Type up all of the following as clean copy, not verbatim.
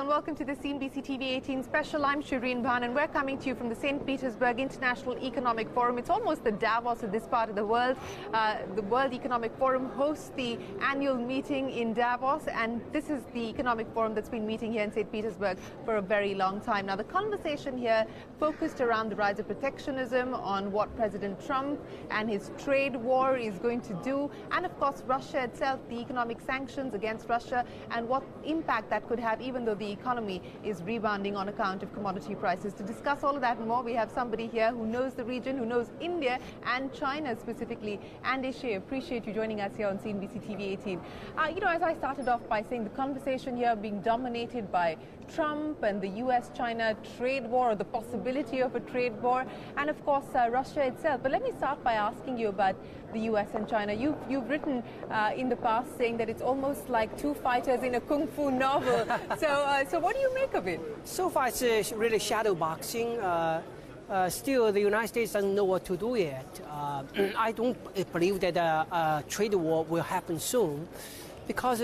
and welcome to the CNBC TV 18 special. I'm Shereen, Bhan, and we're coming to you from the St. Petersburg International Economic Forum. It's almost the Davos of this part of the world. The World Economic Forum hosts the annual meeting in Davos, and this is the Economic Forum that's been meeting here in St. Petersburg for a very long time. Now, the conversation here focused around the rise of protectionism, on what President Trump and his trade war is going to do, and of course Russia itself, the economic sanctions against Russia, and what impact that could have, even though the economy is rebounding on account of commodity prices. To discuss all of that and more, we have somebody here who knows the region, who knows India and China specifically. Andy Xie, appreciate you joining us here on CNBC TV 18. As I started off by saying, the conversation here being dominated by Trump and the US-China trade war, or the possibility of a trade war, and of course Russia itself. But let me start by asking you about the US and China. You've written in the past saying that it's almost like two fighters in a kung fu novel. So what do you make of it? So far, it's really shadow boxing. Still, the United States doesn't know what to do yet. I don't believe that a trade war will happen soon, because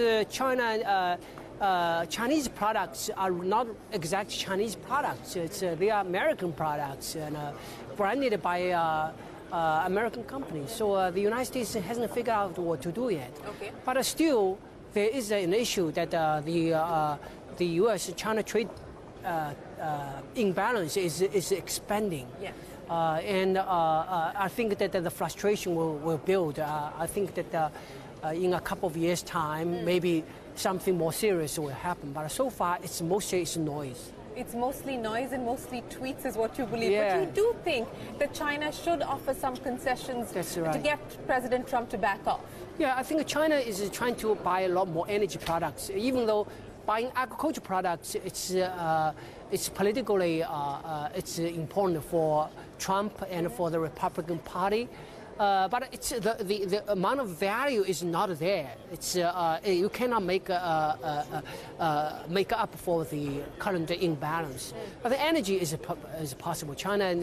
Chinese products are not exact Chinese products. They are American products and branded by American companies. So the United States hasn't figured out what to do yet. Okay. But still, there is an issue that the U.S.-China trade imbalance is expanding. Yeah. And I think that the frustration will build. I think that in a couple of years' time, maybe something more serious will happen. But so far, it's mostly noise. It's mostly noise and mostly tweets is what you believe. Yeah. But you do think that China should offer some concessions to get President Trump to back off? Yeah, I think China is trying to buy a lot more energy products, even though buying agriculture products, it's politically it's important for Trump and for the Republican Party. But it's the amount of value is not there. It's you cannot make up for the current imbalance. But the energy is possible. China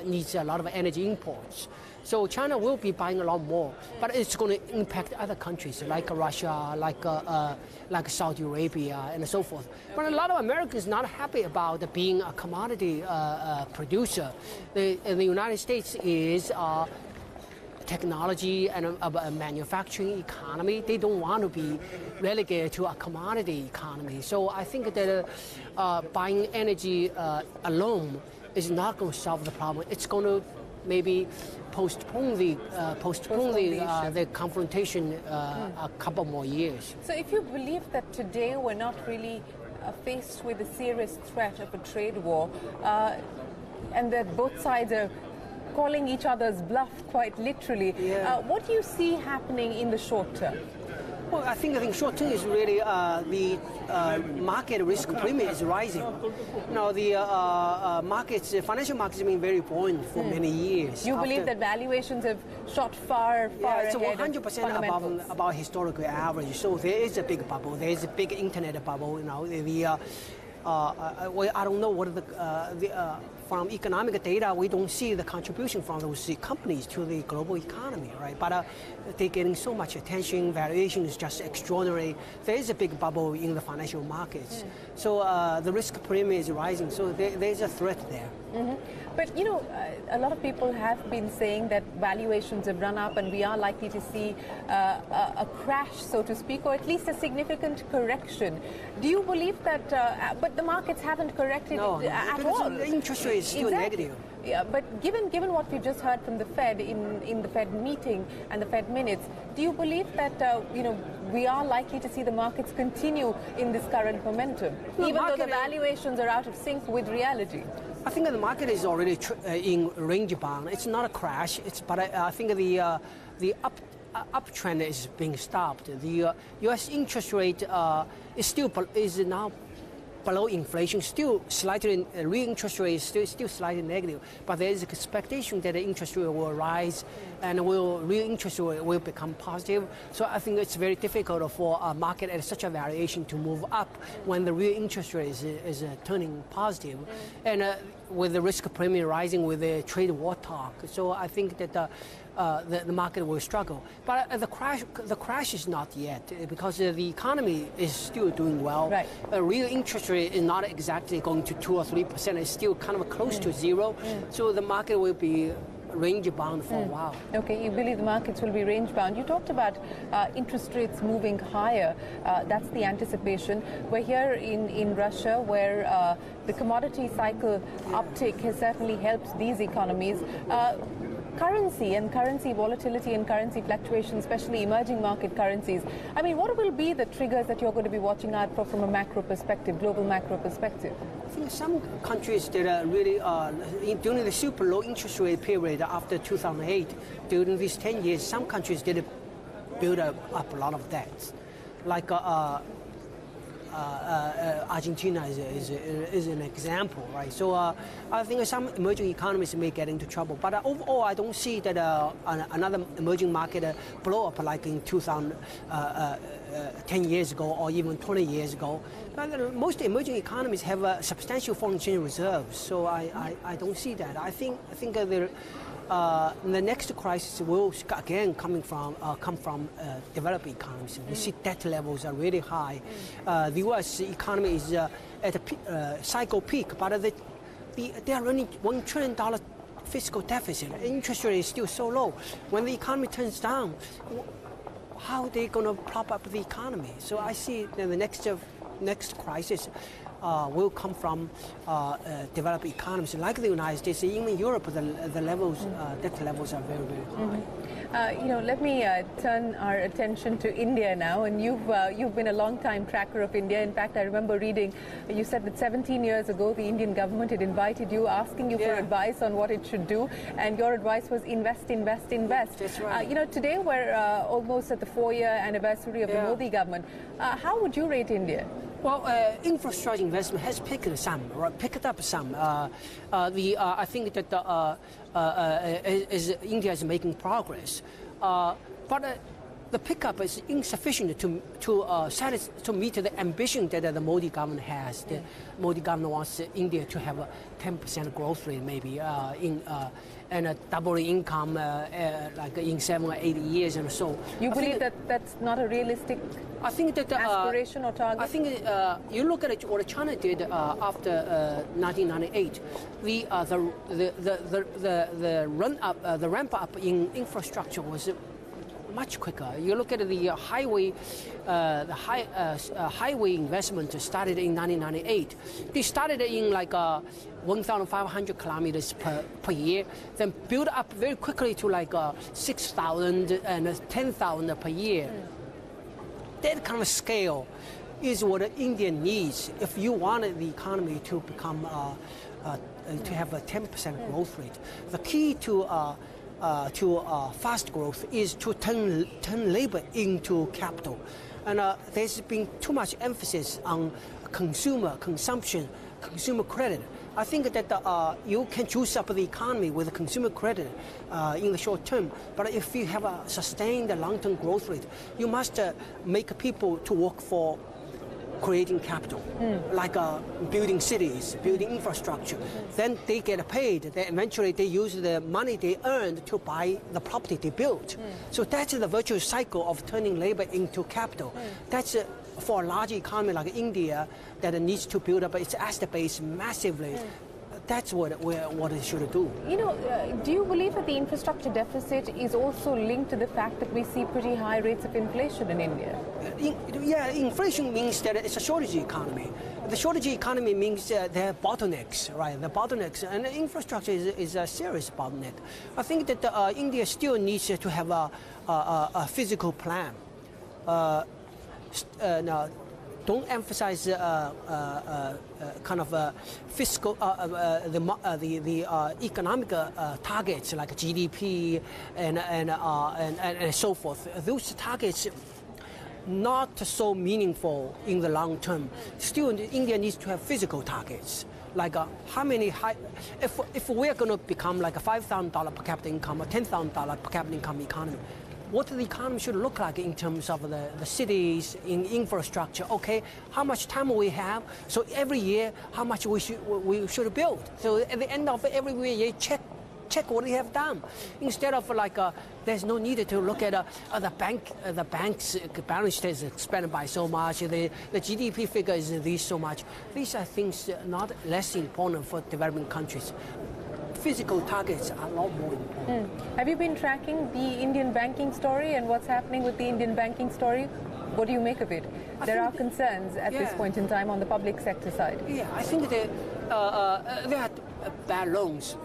needs a lot of energy imports, so China will be buying a lot more. But it's going to impact other countries like Russia, like Saudi Arabia, and so forth. But a lot of Americans not happy about being a commodity producer. The United States is technology and a manufacturing economy. They don't want to be relegated to a commodity economy. So I think that buying energy alone is not going to solve the problem. It's going to maybe postpone the confrontation a couple more years. So if you believe that today we're not really faced with a serious threat of a trade war, and that both sides are calling each other's bluff quite literally, what do you see happening in the short term? Well, I think short term is really the market risk premium is rising. Now the financial markets have been very buoyant for many years. You believe that valuations have shot far it's ahead 100% above historical average. So there is a big bubble. There is a big internet bubble. I don't know what from economic data, we don't see the contribution from those companies to the global economy, right? But they're getting so much attention, valuation is just extraordinary. There is a big bubble in the financial markets. So the risk premium is rising, so there's a threat there. But, a lot of people have been saying that valuations have run up and we are likely to see a crash, so to speak, or at least a significant correction. Do you believe that, but the markets haven't corrected at all? The interest rate is still negative. Yeah, but given what we just heard from the Fed in the Fed meeting and the Fed minutes, do you believe that, we are likely to see the markets continue in this current momentum, even though the valuations are out of sync with reality? I think the market is already in range bound. It's not a crash. But I think the uptrend is being stopped. The U.S. interest rate is now below inflation. Still slightly, real interest rate is still slightly negative. But there is an expectation that the interest rate will rise, and real interest rate will become positive. So I think it's very difficult for a market at such a variation to move up when the real interest rate is turning positive. And with the risk premium rising with the trade war talk. So I think that the market will struggle. But the crash is not yet, because the economy is still doing well. Right. Real interest rate is not exactly going to 2 or 3%. It's still kind of close to zero. So the market will be range bound for a while. Okay, you believe the markets will be range bound. You talked about interest rates moving higher. That's the anticipation. We're here in Russia, where the commodity cycle uptick has certainly helped these economies. Currency and currency volatility and currency fluctuation, especially emerging market currencies. I mean, what will be the triggers that you're going to be watching out for from a macro perspective, global macro perspective? I think some countries that are really, during the super low interest rate period after 2008, during these 10 years, some countries did build up a lot of debts. Like Argentina is an example, right? So I think some emerging economies may get into trouble. But overall, I don't see that another emerging market blow up like in 10 years ago or even 20 years ago. But most emerging economies have substantial foreign exchange reserves, so I don't see that. I think the next crisis will again come from developing economies. We see debt levels are really high. The U.S. economy is at a cycle peak, but they are running $1 trillion fiscal deficit. Interest rate is still so low. When the economy turns down, how are they going to prop up the economy? So I see the next crisis will come from developed economies like the United States. Even Europe, the levels, debt levels are very, very high. Let me turn our attention to India now. And you've been a long-time tracker of India. In fact, I remember reading, you said that 17 years ago, the Indian government had invited you, asking you for advice on what it should do. And your advice was invest, invest, invest. That's right. Today we're almost at the 4-year anniversary of the Modi government. How would you rate India? Well, infrastructure investment has picked up some. I think that India is making progress, but the pickup is insufficient to meet the ambition that the Modi government has. The Modi government wants India to have a 10% growth rate, maybe and a double income like in 7 or 8 years and so. You believe that that's not a realistic aspiration or target? I think you look at what China did after 1998. The ramp up in infrastructure was much quicker. You look at the highway investment started in 1998. They started in like 1,500 kilometers per year, then built up very quickly to like 6,000 and 10,000 per year. That kind of scale is what India needs if you want the economy to become to have a 10% growth rate. The key to fast growth is to turn labor into capital. And there's been too much emphasis on consumer consumption, consumer credit. I think that you can juice up the economy with consumer credit in the short term, but if you have a sustained long-term growth rate, you must make people to work for creating capital, like building cities, building infrastructure. Then they get paid. Then eventually they use the money they earned to buy the property they built. So that's the virtuous cycle of turning labor into capital. That's for a large economy like India that needs to build up its asset base massively. That's what it should do. Do you believe that the infrastructure deficit is also linked to the fact that we see pretty high rates of inflation in India? Inflation means that it's a shortage economy. The shortage economy means there are bottlenecks, right? The bottlenecks, and the infrastructure is a serious bottleneck. I think that India still needs to have a physical plan. Now, don't emphasize kind of fiscal, the economic targets like GDP and so forth. Those targets not so meaningful in the long term. Still, India needs to have physical targets. Like how many if we're going to become like a $5,000 per capita income or $10,000 per capita income economy, what the economy should look like in terms of the cities, in infrastructure. Okay, how much time we have, so every year how much we should build. So at the end of every year, check what they have done, instead of like there's no need to look at the bank's balance sheet is expanded by so much, the GDP figure is this so much. These are things not less important for developing countries. Physical targets are a lot more important. Have you been tracking the Indian banking story and what's happening with the Indian banking story? What do you make of it? There are concerns at this point in time on the public sector side. Yeah, I think there are bad loans.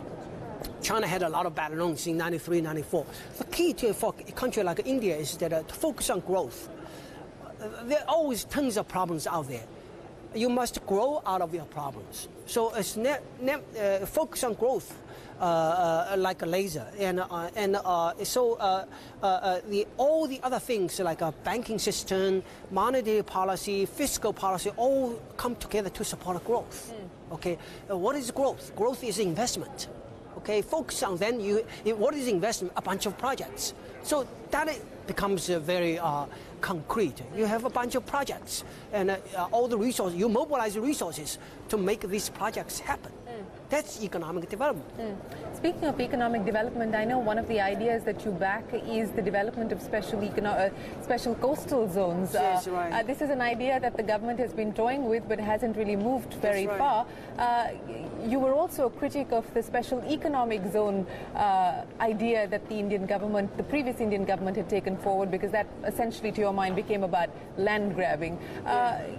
China had a lot of bad loans in 93, 94. The key for a country like India is that to focus on growth. There are always tons of problems out there. You must grow out of your problems. So it's focus on growth like a laser. All the other things like a banking system, monetary policy, fiscal policy, all come together to support growth. Okay, what is growth? Growth is investment. Okay, focus on then what is investment? A bunch of projects. So that becomes very concrete. You have a bunch of projects and all the resources, you mobilize resources to make these projects happen. That's economic development. Speaking of economic development, I know one of the ideas that you back is the development of special coastal zones. Yes, right. This is an idea that the government has been toying with but hasn't really moved very far. You were also a critic of the special economic zone idea that the previous Indian government had taken forward, because that essentially, to your mind, became about land grabbing.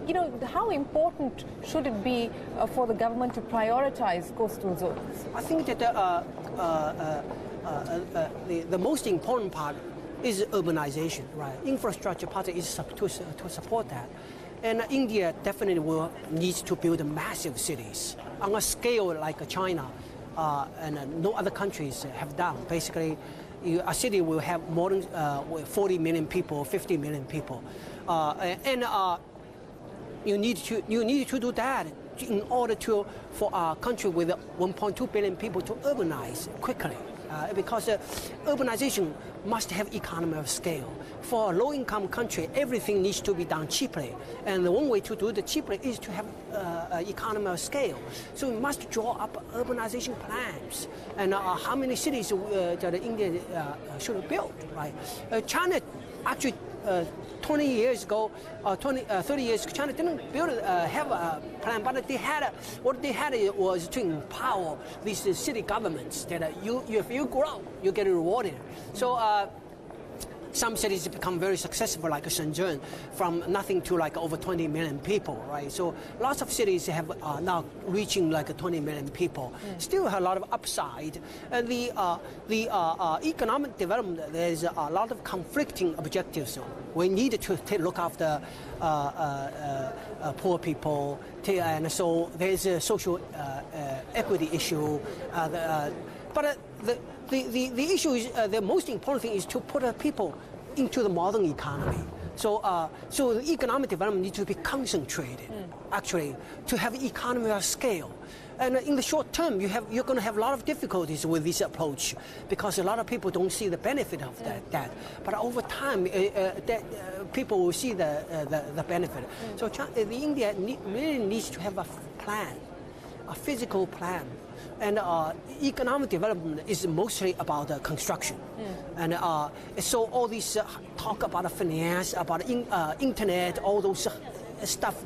You know, how important should it be for the government to prioritize coastal zones? I think that the most important part is urbanization, right? Infrastructure part is to support that. And India definitely needs to build massive cities on a scale like China and no other countries have done. Basically, a city will have more than 40 million people, 50 million people. You need to do that in order for a country with 1.2 billion people to urbanize quickly. Because urbanization must have economy of scale. For a low-income country, everything needs to be done cheaply. And the one way to do it cheaply is to have economy of scale. So we must draw up urbanization plans and how many cities that India should build, right? China actually 20 years ago, 30 years ago, China didn't have a plan, but what they had was to empower these city governments that if you grow, you get rewarded. So some cities become very successful, like Shenzhen, from nothing to like over 20 million people, right? So lots of cities have now reaching like 20 million people. Still have a lot of upside. And the economic development, there's a lot of conflicting objectives. We need to look after poor people, and so there's a social equity issue. But the issue is the most important thing is to put people into the modern economy. So the economic development needs to be concentrated, actually, to have economy of scale. And in the short term, you're going to have a lot of difficulties with this approach because a lot of people don't see the benefit of that. But over time, people will see the benefit. So India really needs to have a plan, a physical plan. And economic development is mostly about construction. And so all this talk about finance, about internet, all those stuff,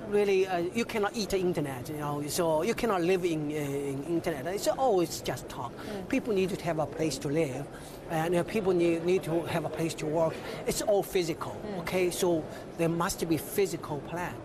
really, you cannot eat the internet, so you cannot live in internet. It's always just talk. People need to have a place to live, and people need to have a place to work. It's all physical, okay? So there must be physical plan.